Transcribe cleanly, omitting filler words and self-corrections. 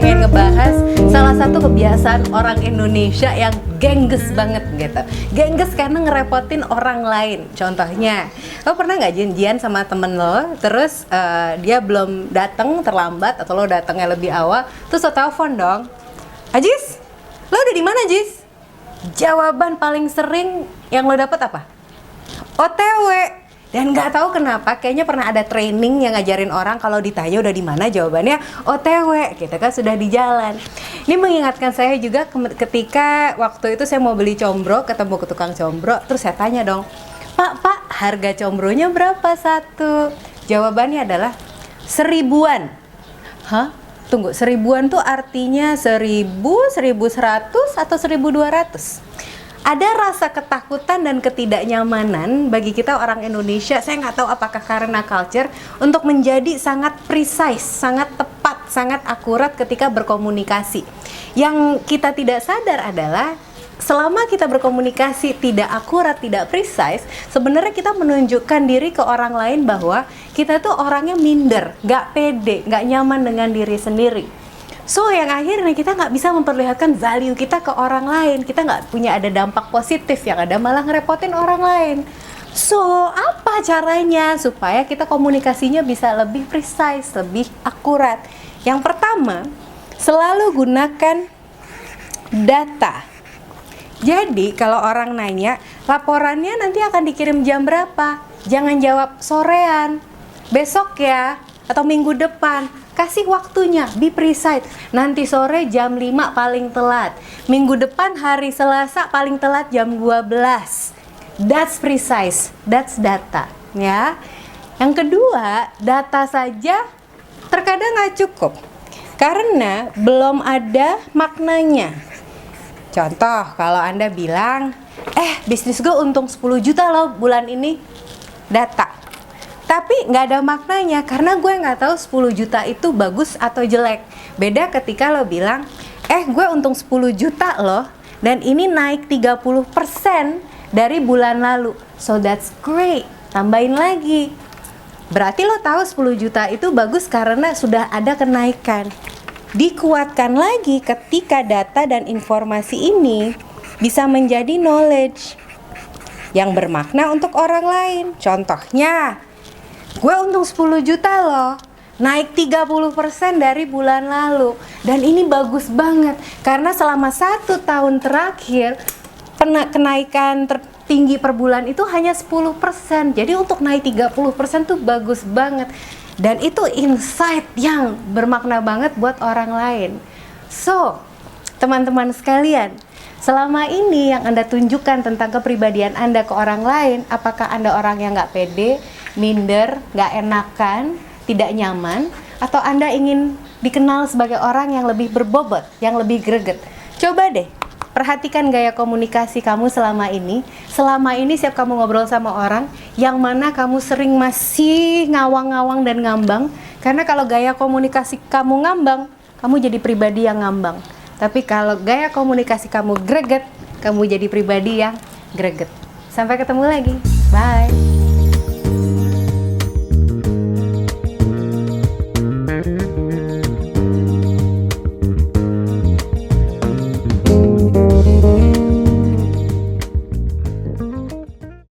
pengen ngebahas salah satu kebiasaan orang Indonesia yang gengges banget gitu. Gengges karena ngerepotin orang lain. Contohnya, lo pernah nggak janjian sama temen lo, terus dia belum datang, terlambat, atau lo datangnya lebih awal, terus lo telepon dong, Ajis, lo udah di mana, Jis? Jawaban paling sering yang lo dapet apa? OTW. Dan nggak tahu kenapa, kayaknya pernah ada training yang ngajarin orang kalau ditanya udah di mana, jawabannya OTW. Kita kan sudah di jalan. Ini mengingatkan saya juga ketika waktu itu saya mau beli combro, ketemu ke tukang combro, terus saya tanya dong, Pak, harga combronya berapa satu? Jawabannya adalah 1000-an. Hah? Tunggu, 1000-an tuh artinya 1000, 1100, atau 1200? Ada rasa ketakutan dan ketidaknyamanan bagi kita orang Indonesia, saya nggak tahu apakah karena culture, untuk menjadi sangat precise, sangat tepat, sangat akurat ketika berkomunikasi. Yang kita tidak sadar adalah selama kita berkomunikasi tidak akurat, tidak precise, sebenarnya kita menunjukkan diri ke orang lain bahwa kita tuh orangnya minder, nggak pede, nggak nyaman dengan diri sendiri. So, yang akhirnya kita nggak bisa memperlihatkan value kita ke orang lain. Kita nggak punya ada dampak positif, yang ada malah ngerepotin orang lain. So, apa caranya supaya kita komunikasinya bisa lebih precise, lebih akurat? Yang pertama, selalu gunakan data. Jadi, kalau orang nanya, laporannya nanti akan dikirim jam berapa? Jangan jawab sorean, besok ya, atau minggu depan. Kasih waktunya, be precise. Nanti sore jam 5 paling telat. Minggu depan hari Selasa paling telat jam 12. That's precise, that's data, ya. Yang kedua, data saja terkadang nggak cukup karena belum ada maknanya. Contoh, kalau Anda bilang, bisnis gue untung 10 juta loh bulan ini. Data. Tapi nggak ada maknanya karena gue nggak tahu 10 juta itu bagus atau jelek. Beda ketika lo bilang, gue untung 10 juta loh dan ini naik 30% dari bulan lalu. So that's great. Tambahin lagi. Berarti lo tahu 10 juta itu bagus karena sudah ada kenaikan. Dikuatkan lagi ketika data dan informasi ini bisa menjadi knowledge yang bermakna untuk orang lain. Contohnya, gue untung 10 juta loh, naik 30% dari bulan lalu. Dan ini bagus banget, karena selama 1 tahun terakhir, kenaikan tertinggi per bulan itu hanya 10%. Jadi untuk naik 30% tuh bagus banget. Dan itu insight yang bermakna banget buat orang lain. So, teman-teman sekalian, selama ini yang Anda tunjukkan tentang kepribadian Anda ke orang lain, apakah Anda orang yang nggak pede, minder, nggak enakan, tidak nyaman, atau Anda ingin dikenal sebagai orang yang lebih berbobot, yang lebih greget? Coba deh, perhatikan gaya komunikasi kamu selama ini. Selama ini setiap kamu ngobrol sama orang, yang mana kamu sering masih ngawang-ngawang dan ngambang. Karena kalau gaya komunikasi kamu ngambang, kamu jadi pribadi yang ngambang. Tapi kalau gaya komunikasi kamu greget, kamu jadi pribadi yang greget. Sampai ketemu lagi. Bye.